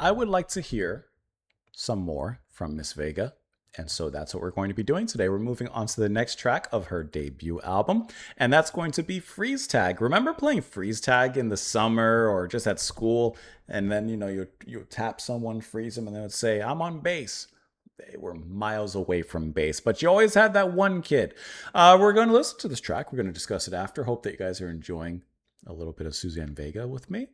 I would like to hear some more from Miss Vega. And so that's what we're going to be doing today. We're moving on to the next track of her debut album, and that's going to be Freeze Tag. Remember playing Freeze Tag in the summer or just at school, and then you tap someone, freeze them, and they would say, "I'm on bass." They were miles away from bass, but you always had that one kid. We're going to listen to this track. We're going to discuss it after. Hope that you guys are enjoying a little bit of Suzanne Vega with me.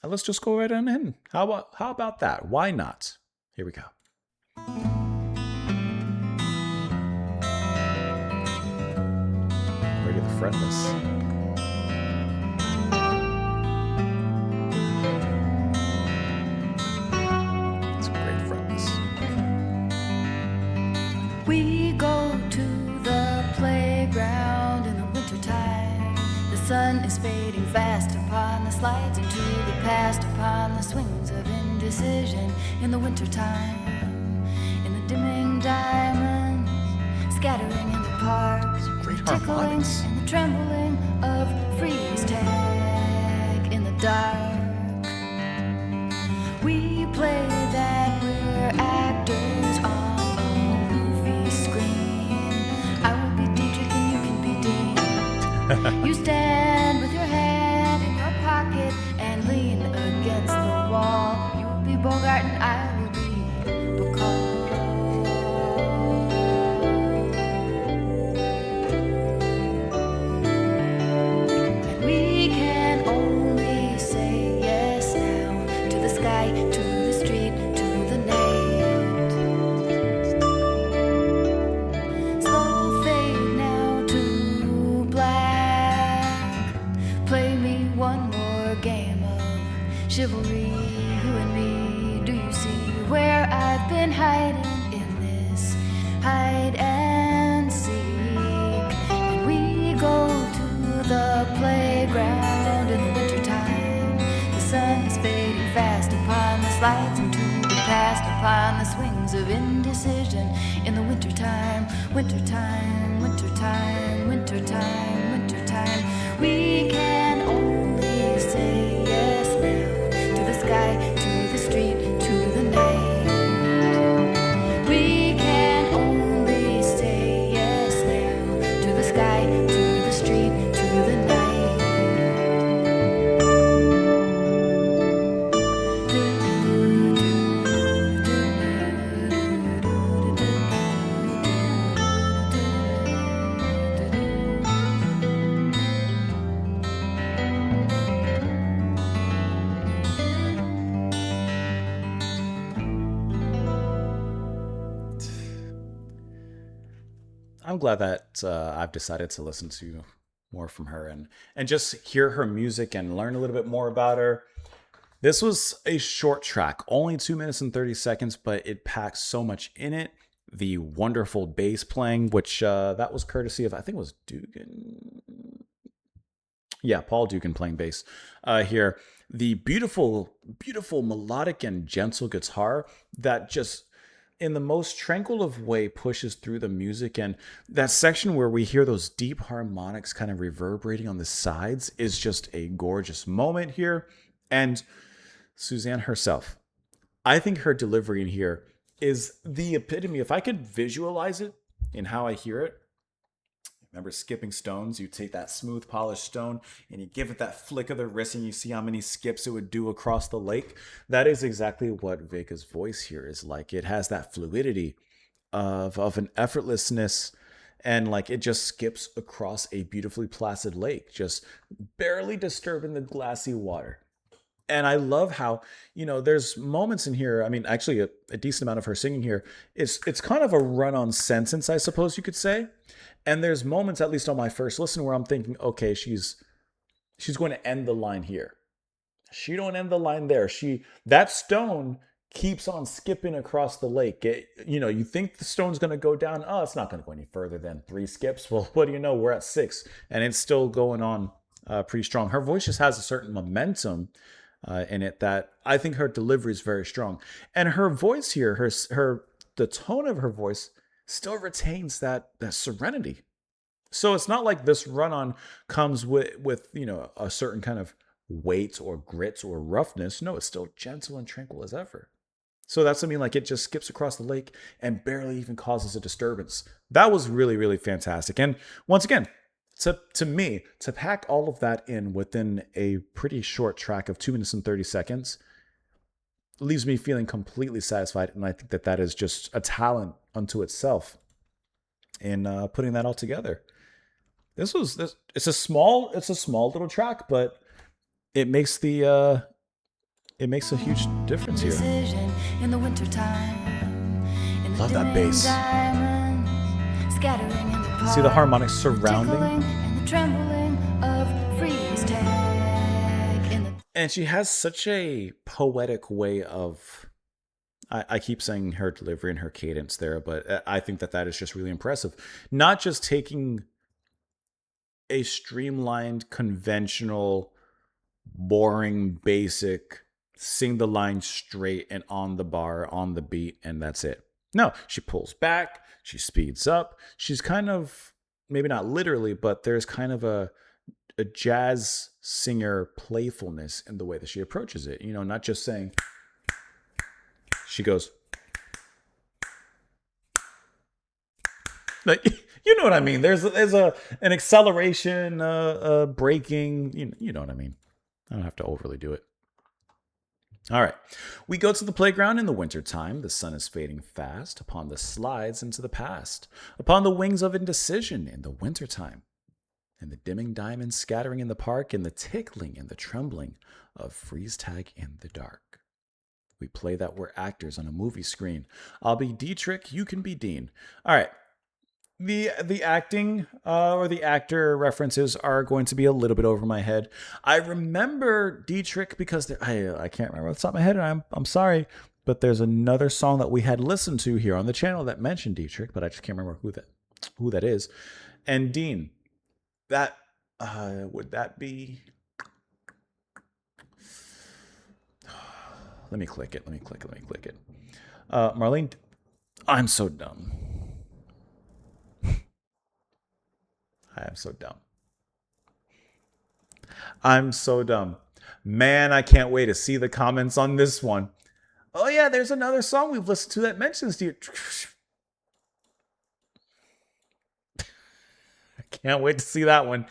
And let's just go right on in. How about that? Why not? Here we go. Radio the Fretless. We go to the playground in the wintertime. The sun is fading fast upon the slides into the past, upon the swings of indecision in the wintertime. In the dimming diamonds, scattering in the parks, tickling in the trembling of freeze tag in the dark. We play that we're actors on you stand with your hand in your pocket and lean against the wall. You will be Bogart and I will be Bacall. And we can only say yes now to the sky, to the street, to the night. Slow fade now to black. Play me one more game of chivalry, you and me. Do you see where I've been hiding in this hide and seek? And we go to the playground in the wintertime. The sun is fading fast upon the slides into the past, upon the swings of indecision in the wintertime. Wintertime, wintertime, wintertime, wintertime. We can only say yes now to the sky, to the street, to the night. We can only say yes now to the sky, to the street, to the night. I'm glad that I've decided to listen to more from her and just hear her music and learn a little bit more about her. This was a short track, only 2 minutes and 30 seconds, but it packs so much in it. The wonderful bass playing, which that was courtesy of, I think it was Dugan. Yeah, Paul Dugan playing bass here. The beautiful, beautiful melodic and gentle guitar that just in the most tranquil of way pushes through the music, and that section where we hear those deep harmonics kind of reverberating on the sides is just a gorgeous moment here. And Suzanne herself, I think her delivery in here is the epitome. If I could visualize it in how I hear it, remember skipping stones? You take that smooth polished stone and you give it that flick of the wrist and you see how many skips it would do across the lake. That is exactly what Vega's voice here is like. It has that fluidity of an effortlessness, and like it just skips across a beautifully placid lake, just barely disturbing the glassy water. And I love how, there's moments in here. I mean, actually, a decent amount of her singing here it's kind of a run-on sentence, I suppose you could say. And there's moments, at least on my first listen, where I'm thinking, okay, she's going to end the line here. She don't end the line there. That stone keeps on skipping across the lake. You think the stone's going to go down. Oh, it's not going to go any further than 3 skips. Well, what do you know? We're at 6, and it's still going on pretty strong. Her voice just has a certain momentum in it that I think her delivery is very strong. And her voice here, the tone of her voice still retains that serenity. So it's not like this run-on comes with a certain kind of weight or grit or roughness. No, it's still gentle and tranquil as ever. So that's, I mean, like it just skips across the lake and barely even causes a disturbance. That was really, really fantastic. And once again, to me, to pack all of that in within a pretty short track of 2 minutes and 30 seconds leaves me feeling completely satisfied. And I think that that is just a talent unto itself in putting that all together. This. It's a small little track, but it makes the it makes a huge difference here. In the wintertime, in the Love that bass. diamonds, scattering in the park, See the harmonics surrounding? tickling and the trembling of freeze tag in the And she has such a poetic way of. I keep saying her delivery and her cadence there, but I think that that is just really impressive. Not just taking a streamlined, conventional, boring, basic, sing the line straight and on the bar, on the beat, and that's it. No, she pulls back, she speeds up. She's kind of, maybe not literally, but there's kind of a jazz singer playfulness in the way that she approaches it. You know, not just saying, she goes, like, you know what I mean? There's an acceleration, braking. You know what I mean? I don't have to overly do it. All right. We go to the playground in the wintertime. The sun is fading fast upon the slides into the past, upon the wings of indecision in the wintertime, and the dimming diamonds scattering in the park, and the tickling and the trembling of freeze tag in the dark. We play that we're actors on a movie screen. I'll be Dietrich, you can be Dean. All right. The acting or the actor references are going to be a little bit over my head. I remember Dietrich because I can't remember off the top of my head, and I'm sorry, but there's another song that we had listened to here on the channel that mentioned Dietrich, but I just can't remember who that is. And Dean, that would that be? Let me click it. Marlene, I'm so dumb. I am so dumb. I'm so dumb. Man, I can't wait to see the comments on this one. Oh yeah, there's another song we've listened to that mentions you. I can't wait to see that one.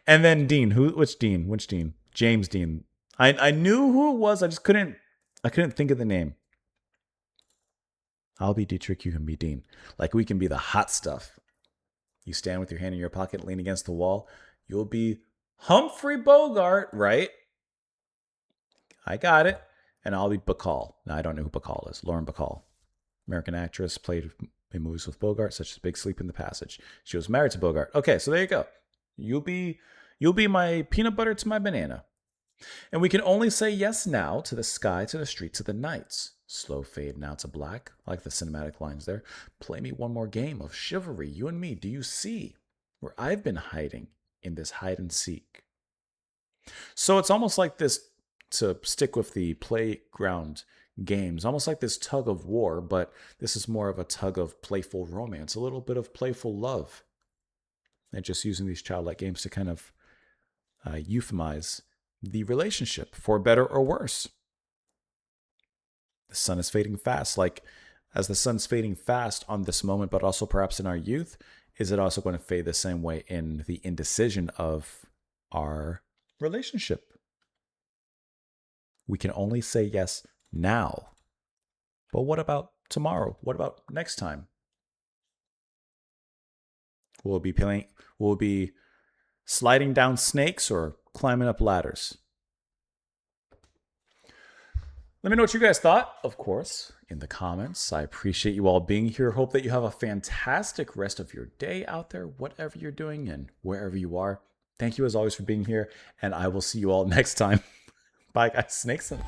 And then Dean, which Dean? James Dean. I knew who it was, I couldn't think of the name. I'll be Dietrich, you can be Dean. Like we can be the hot stuff. You stand with your hand in your pocket, lean against the wall. You'll be Humphrey Bogart, right? I got it. And I'll be Bacall. Now, I don't know who Bacall is. Lauren Bacall. American actress, played in movies with Bogart, such as Big Sleep in the Passage. She was married to Bogart. Okay, so there you go. You'll be my peanut butter to my banana. And we can only say yes now to the sky, to the street, to the nights. Slow fade now to black, like the cinematic lines there. Play me one more game of chivalry, you and me. Do you see where I've been hiding in this hide and seek? So it's almost like this, to stick with the playground games, almost like this tug of war, but this is more of a tug of playful romance, a little bit of playful love. And just using these childlike games to kind of euphemize the relationship, for better or worse. The sun is fading fast. Like, as the sun's fading fast on this moment, but also perhaps in our youth, is it also going to fade the same way in the indecision of our relationship? We can only say yes now. But what about tomorrow? What about next time? Will we be sliding down snakes or climbing up ladders? Let me know what you guys thought, of course, in the comments. I appreciate you all being here. Hope that you have a fantastic rest of your day out there, whatever you're doing and wherever you are. Thank you as always for being here, and I will see you all next time. Bye, guys. Snakes in.